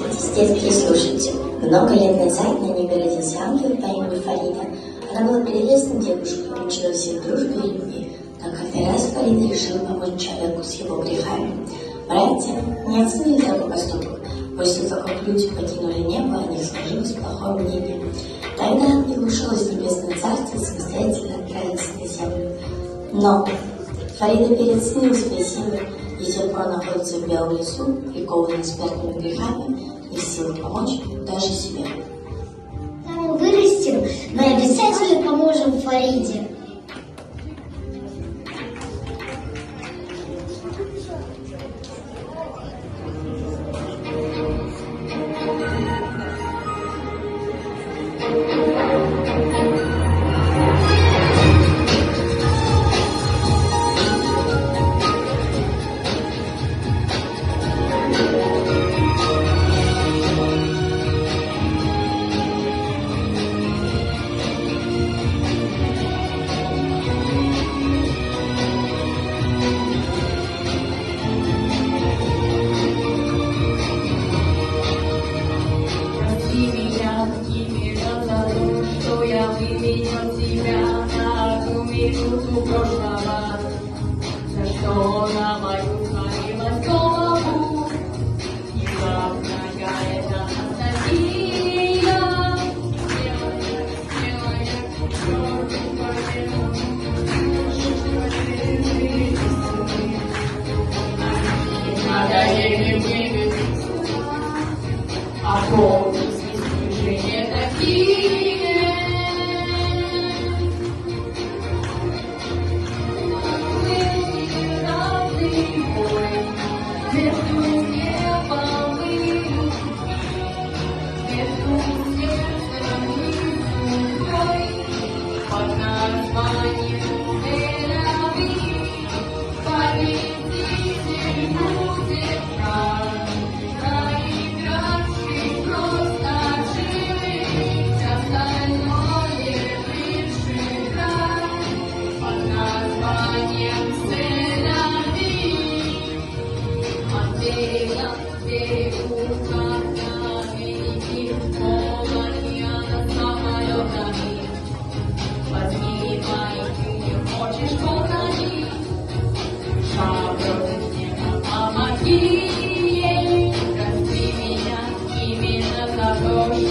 Здравствуйте, детские слушатели. Много лет назад на небе родился ангел по имени Фарида. Она была прелестной девушкой и учила всех дружбе и любви. Но как-то раз Фарида решила помочь человеку с его грехами. Братья не оценили такой поступок. После того, как люди покинули небо, о них сложилось плохое мнение. Тогда ангел ушел из небесного царства и самостоятельно отправился на землю. Но Фарида переоценила свои силы и с тех пор находится в белом лесу, прикованная смертными грехами, не в силах помочь даже себе. Когда мы вырастем, мы обязательно поможем Фариде. Видел тебя на одну минуту прошлого, за что на мою свалилась голову. Внезапно я это Анастасия, надоели мне, а помните, движения такие.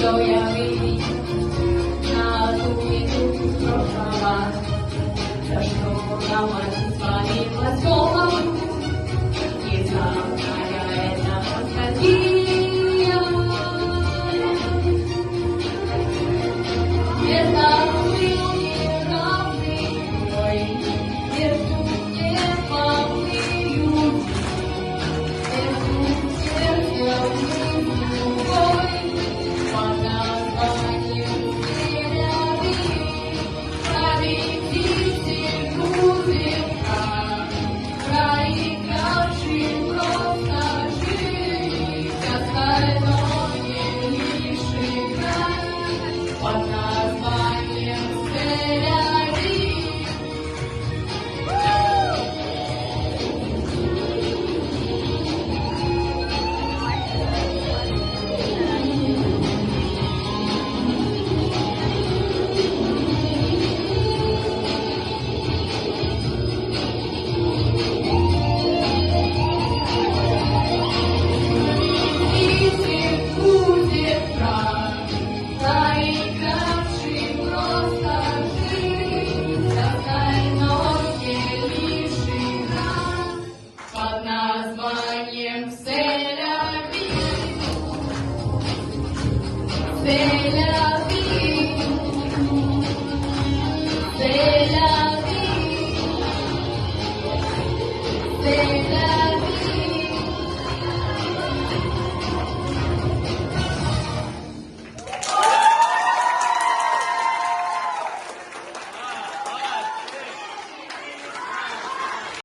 Что я видел на ту минуту прошлого, за что на мать свалилась голову. Внезапно я это Анастасия. Это был неравный бой между небом и людьми, между сердцем и душой. Под названием Тель-Авив победитель музыка, проигравший просто жить, остальное лишь игра. Под названием Тель-Авив. Под названием Тель-Авив.